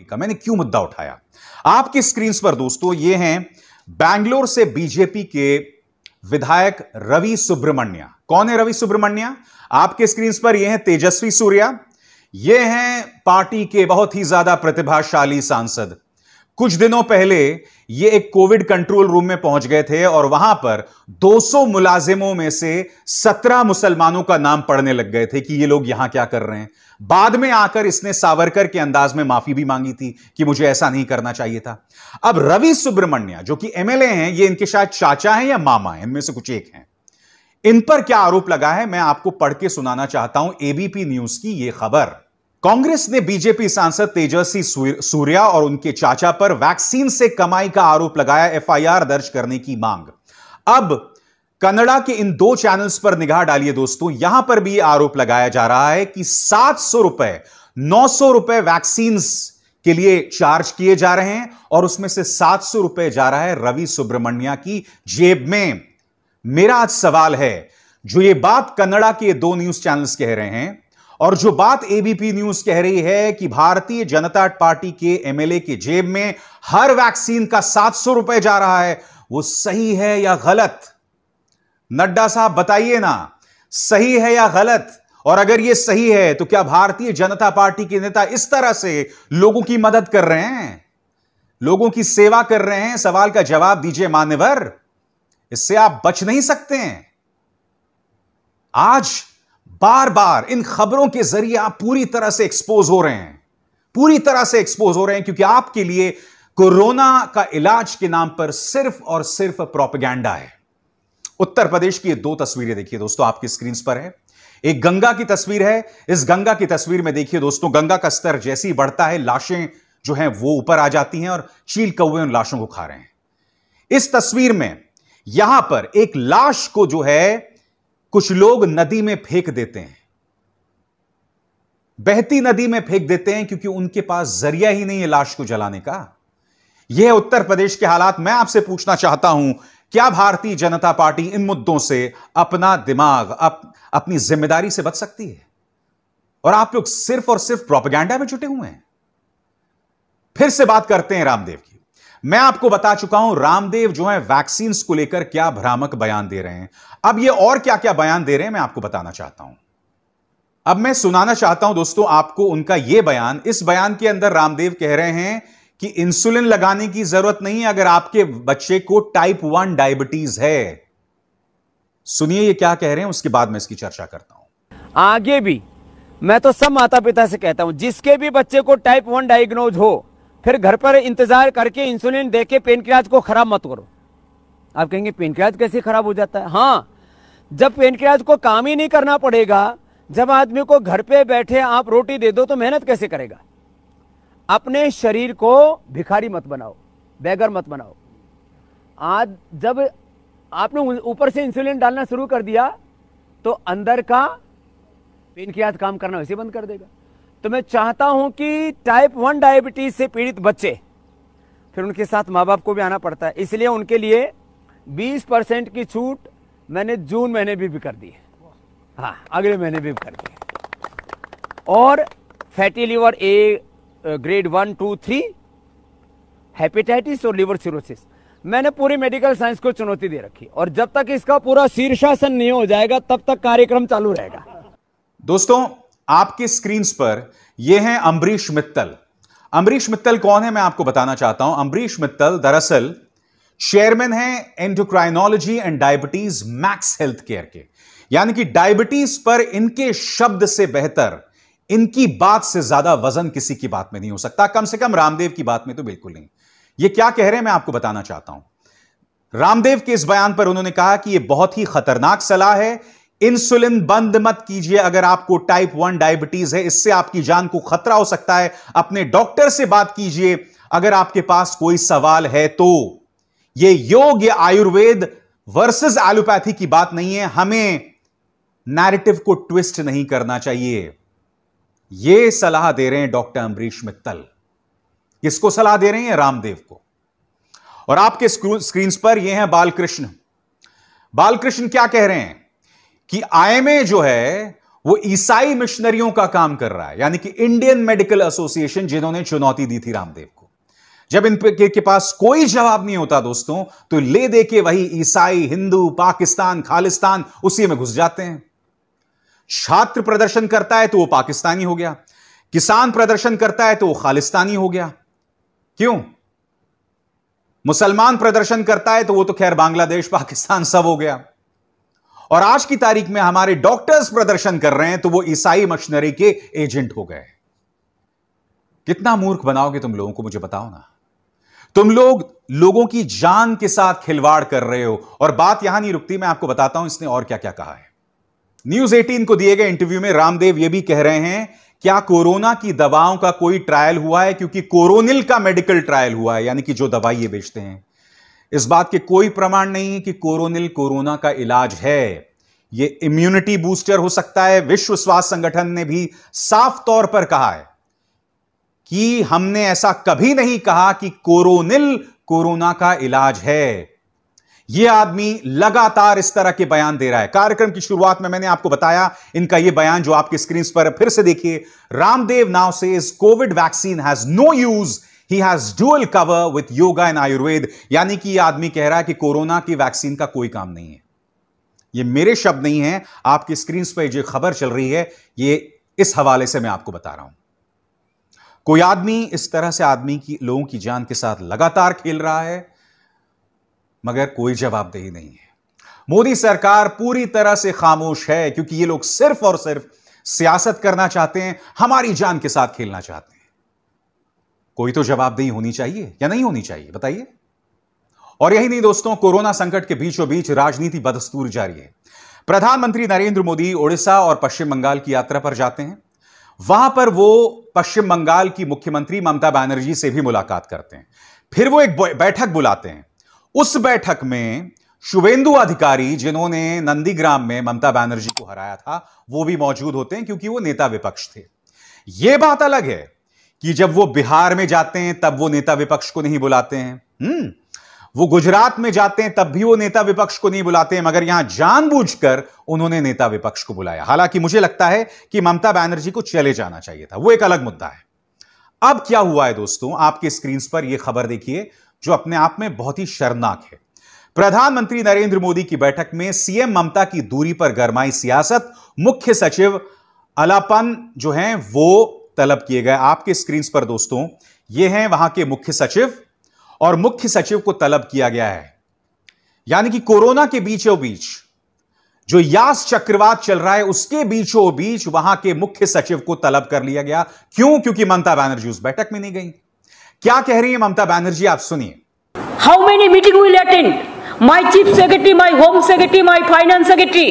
का मैंने क्यों मुद्दा उठाया। आपकी स्क्रीन पर दोस्तों ये हैं बैंगलोर से बीजेपी के विधायक रवि सुब्रमण्या। कौन है रवि सुब्रमण्या? आपके स्क्रीन पर ये हैं तेजस्वी सूर्या। ये हैं पार्टी के बहुत ही ज्यादा प्रतिभाशाली सांसद। कुछ दिनों पहले ये एक कोविड कंट्रोल रूम में पहुंच गए थे और वहां पर 200 मुलाजिमों में से 17 मुसलमानों का नाम पढ़ने लग गए थे कि ये लोग यहां क्या कर रहे हैं। बाद में आकर इसने सावरकर के अंदाज में माफी भी मांगी थी कि मुझे ऐसा नहीं करना चाहिए था। अब रवि सुब्रमण्या जो कि एमएलए हैं, ये इनके शायद चाचा हैं या मामा हैं, इनमें से कुछ एक हैं। इन पर क्या आरोप लगा है मैं आपको पढ़ के सुनाना चाहता हूं एबीपी न्यूज की यह खबर। कांग्रेस ने बीजेपी सांसद तेजस्वी सूर्या और उनके चाचा पर वैक्सीन से कमाई का आरोप लगाया, एफआईआर दर्ज करने की मांग। अब कन्नड़ा के इन 2 चैनल्स पर निगाह डालिए दोस्तों, यहां पर भी आरोप लगाया जा रहा है कि 700 रुपए 900 रुपए वैक्सीन के लिए चार्ज किए जा रहे हैं और उसमें से 700 रुपए जा रहा है रवि सुब्रमण्या की जेब में। मेरा आज सवाल है, जो ये बात कन्नड़ा के 2 न्यूज चैनल्स कह रहे हैं और जो बात एबीपी न्यूज कह रही है कि भारतीय जनता पार्टी के एमएलए के जेब में हर वैक्सीन का 700 रुपए जा रहा है, वो सही है या गलत? नड्डा साहब बताइए ना, सही है या गलत? और अगर ये सही है तो क्या भारतीय जनता पार्टी के नेता इस तरह से लोगों की मदद कर रहे हैं, लोगों की सेवा कर रहे हैं? सवाल का जवाब दीजिए मान्यवर, इससे आप बच नहीं सकते हैं। आज बार बार इन खबरों के जरिए आप पूरी तरह से एक्सपोज हो रहे हैं, पूरी तरह से एक्सपोज हो रहे हैं, क्योंकि आपके लिए कोरोना का इलाज के नाम पर सिर्फ और सिर्फ प्रोपेगेंडा है। उत्तर प्रदेश की ये 2 तस्वीरें देखिए दोस्तों, आपकी स्क्रीन पर है। एक गंगा की तस्वीर है। इस गंगा की तस्वीर में देखिए दोस्तों, गंगा का स्तर जैसे ही बढ़ता है, लाशें जो हैं वो ऊपर आ जाती हैं और चील कौवे उन लाशों को खा रहे हैं। इस तस्वीर में यहां पर एक लाश को जो है कुछ लोग नदी में फेंक देते हैं, बहती नदी में फेंक देते हैं, क्योंकि उनके पास जरिया ही नहीं है लाश को जलाने का। यह है उत्तर प्रदेश के हालात। मैं आपसे पूछना चाहता हूं, क्या भारतीय जनता पार्टी इन मुद्दों से अपना दिमाग अपनी जिम्मेदारी से बच सकती है? और आप लोग सिर्फ और सिर्फ प्रोपेगेंडा में जुटे हुए हैं। फिर से बात करते हैं रामदेव की। मैं आपको बता चुका हूं रामदेव जो है वैक्सीन को लेकर क्या भ्रामक बयान दे रहे हैं। अब ये और क्या क्या बयान दे रहे हैं मैं आपको बताना चाहता हूं। अब मैं सुनाना चाहता हूं दोस्तों आपको उनका यह बयान। इस बयान के अंदर रामदेव कह रहे हैं कि इंसुलिन लगाने की जरूरत नहीं है अगर आपके बच्चे को टाइप 1 डायबिटीज है। सुनिए ये क्या कह रहे हैं, उसके बाद मैं इसकी चर्चा करता हूं। आगे भी मैं तो सब माता पिता से कहता हूं, जिसके भी बच्चे को टाइप 1 डायग्नोज हो, फिर घर पर इंतजार करके इंसुलिन देके पेनक्रियाज को खराब मत करो। आप कहेंगे पेनक्रियाज कैसे खराब हो जाता है? हाँ, जब पेनक्रियाज को काम ही नहीं करना पड़ेगा, जब आदमी को घर पे बैठे आप रोटी दे दो तो मेहनत कैसे करेगा? अपने शरीर को भिखारी मत बनाओ, बेगर मत बनाओ। आज जब आपने ऊपर से इंसुलिन डालना शुरू कर दिया तो अंदर का पेनक्रियाज काम करना वैसे बंद कर देगा। तो मैं चाहता हूं कि टाइप 1 डायबिटीज से पीड़ित बच्चे, फिर उनके साथ माँ बाप को भी आना पड़ता है, इसलिए उनके लिए 20% की छूट मैंने जून महीने भी कर दी है। हाँ, अगले महीने भी कर दी है। और fatty liver A grade 1, 2, 3, hepatitis और लिवर सिरोसिस, मैंने पूरी मेडिकल साइंस को चुनौती दे रखी और जब तक इसका पूरा शीर्षासन नहीं हो जाएगा तब तक कार्यक्रम चालू रहेगा। दोस्तों आपके स्क्रीन पर यह हैं अमरीश मित्तल। अमरीश मित्तल कौन है मैं आपको बताना चाहता हूं। अमरीश मित्तल दरअसल चेयरमैन हैं endocrinology and diabetes max health care के, यानी कि डायबिटीज पर इनके शब्द से बेहतर, इनकी बात से ज्यादा वजन किसी की बात में नहीं हो सकता, कम से कम रामदेव की बात में तो बिल्कुल नहीं। ये क्या कह रहे हैं मैं आपको बताना चाहता हूं। रामदेव के इस बयान पर उन्होंने कहा कि यह बहुत ही खतरनाक सलाह है, इंसुलिन बंद मत कीजिए अगर आपको टाइप 1 डायबिटीज है, इससे आपकी जान को खतरा हो सकता है। अपने डॉक्टर से बात कीजिए अगर आपके पास कोई सवाल है तो। यह योग या आयुर्वेद वर्सेस एलोपैथी की बात नहीं है, हमें नैरेटिव को ट्विस्ट नहीं करना चाहिए। यह सलाह दे रहे हैं डॉक्टर अमरीश मित्तल। किसको सलाह दे रहे हैं? रामदेव को। और आपके स्क्रीन पर यह है बालकृष्ण। बालकृष्ण क्या कह रहे हैं कि आईएमए जो है वो ईसाई मिशनरियों का काम कर रहा है, यानी कि इंडियन मेडिकल एसोसिएशन, जिन्होंने चुनौती दी थी रामदेव को। जब इनके पास कोई जवाब नहीं होता दोस्तों, तो ले दे के वही ईसाई, हिंदू, पाकिस्तान, खालिस्तान उसी में घुस जाते हैं। छात्र प्रदर्शन करता है तो वो पाकिस्तानी हो गया, किसान प्रदर्शन करता है तो वो खालिस्तानी हो गया। क्यों? मुसलमान प्रदर्शन करता है तो वो तो खैर बांग्लादेश, पाकिस्तान सब हो गया। और आज की तारीख में हमारे डॉक्टर्स प्रदर्शन कर रहे हैं तो वो ईसाई मिशनरी के एजेंट हो गए। कितना मूर्ख बनाओगे तुम लोगों को, मुझे बताओ ना। तुम लोग लोगों की जान के साथ खिलवाड़ कर रहे हो। और बात यहां नहीं रुकती, मैं आपको बताता हूं इसने और क्या क्या कहा है। न्यूज 18 को दिए गए इंटरव्यू में रामदेव यह भी कह रहे हैं, क्या कोरोना की दवाओं का कोई ट्रायल हुआ है? क्योंकि कोरोनिल का मेडिकल ट्रायल हुआ है, यानी कि जो दवाई ये बेचते हैं। इस बात के कोई प्रमाण नहीं है कि कोरोनिल कोरोना का इलाज है। ये इम्यूनिटी बूस्टर हो सकता है। विश्व स्वास्थ्य संगठन ने भी साफ तौर पर कहा है कि हमने ऐसा कभी नहीं कहा कि कोरोनिल कोरोना का इलाज है। यह आदमी लगातार इस तरह के बयान दे रहा है। कार्यक्रम की शुरुआत में मैंने आपको बताया इनका यह बयान, जो आपकी स्क्रीन पर फिर से देखिए। Ramdev now says covid vaccine has no use, he has dual cover with yoga and Ayurveda. यानी कि यह आदमी कह रहा है कि कोरोना की वैक्सीन का कोई काम नहीं है। ये मेरे शब्द नहीं है, आपकी स्क्रीन पर जो खबर चल रही है, ये इस हवाले से मैं आपको बता रहा हूं। कोई आदमी इस तरह से लोगों की जान के साथ लगातार खेल रहा है, मगर कोई जवाबदेही नहीं है। मोदी सरकार पूरी तरह से खामोश है, क्योंकि ये लोग सिर्फ और सिर्फ सियासत करना चाहते हैं, हमारी जान के साथ खेलना चाहते हैं। कोई तो जवाबदेही होनी चाहिए या नहीं होनी चाहिए, बताइए। और यही नहीं दोस्तों, कोरोना संकट के बीचों बीच राजनीति बदस्तूर जारी है। प्रधानमंत्री नरेंद्र मोदी ओडिशा और पश्चिम बंगाल की यात्रा पर जाते हैं। वहां पर वो पश्चिम बंगाल की मुख्यमंत्री ममता बनर्जी से भी मुलाकात करते हैं। फिर वो एक बैठक बुलाते हैं। उस बैठक में शुभेंदु अधिकारी, जिन्होंने नंदीग्राम में ममता बनर्जी को हराया था, वो भी मौजूद होते हैं, क्योंकि वो नेता विपक्ष थे। यह बात अलग है कि जब वो बिहार में जाते हैं तब वो नेता विपक्ष को नहीं बुलाते हैं। वो गुजरात में जाते हैं तब भी वो नेता विपक्ष को नहीं बुलाते हैं, मगर यहां जानबूझकर उन्होंने नेता विपक्ष को बुलाया। हालांकि मुझे लगता है कि ममता बनर्जी को चले जाना चाहिए था, वो एक अलग मुद्दा है। अब क्या हुआ है दोस्तों, आपकी स्क्रीन पर यह खबर देखिए, जो अपने आप में बहुत ही शर्मनाक है। प्रधानमंत्री नरेंद्र मोदी की बैठक में सीएम ममता की दूरी पर गरमाई सियासत। मुख्य सचिव अलापन जो हैं वो तलब किए गए। आपके स्क्रीन पर दोस्तों ये हैं वहां के मुख्य सचिव, और मुख्य सचिव को तलब किया गया है। यानी कि कोरोना के बीचों बीच जो यास चक्रवात चल रहा है, उसके बीचों बीच वहां के मुख्य सचिव को तलब कर लिया गया। क्यों? क्योंकि ममता बनर्जी उस बैठक में नहीं गई। क्या कह रही है ममता बनर्जी, आप सुनिए। How many meeting will attend? My chief secretary, my home secretary, my finance secretary,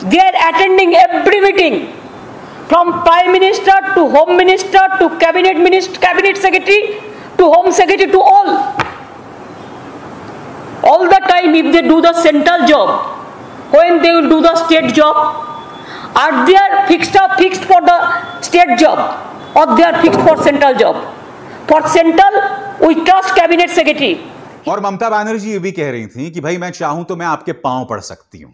they are attending every meeting, from prime minister to home minister to cabinet secretary to home secretary, to all the time. If they do the central job, when they will do the state job? Are they fixed for the state job, or they are fixed for central job? For central, we trust cabinet secretary. और ममता बनर्जी ये भी कह रही थी कि भाई मैं चाहूं तो मैं आपके पांव पड़ सकती हूं,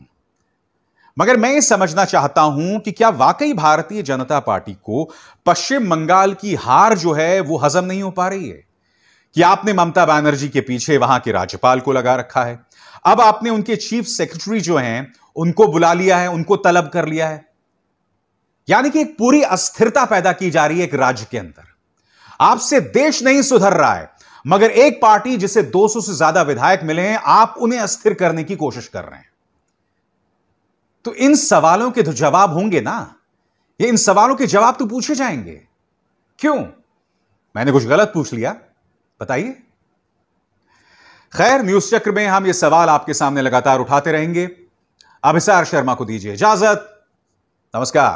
मगर मैं ये समझना चाहता हूं कि क्या वाकई भारतीय जनता पार्टी को पश्चिम बंगाल की हार जो है वो हजम नहीं हो पा रही है? कि आपने ममता बनर्जी के पीछे वहां के राज्यपाल को लगा रखा है, अब आपने उनके चीफ सेक्रेटरी जो हैं उनको बुला लिया है, उनको तलब कर लिया है। यानी कि एक पूरी अस्थिरता पैदा की जा रही है एक राज्य के अंदर। आपसे देश नहीं सुधर रहा है, मगर एक पार्टी जिसे 200 से ज्यादा विधायक मिले हैं, आप उन्हें अस्थिर करने की कोशिश कर रहे हैं। तो इन सवालों के तो जवाब होंगे ना, ये इन सवालों के जवाब तो पूछे जाएंगे। क्यों? मैंने कुछ गलत पूछ लिया? बताइए। खैर, न्यूज चक्र में हम ये सवाल आपके सामने लगातार उठाते रहेंगे। अभिसार शर्मा को दीजिए इजाजत। नमस्कार।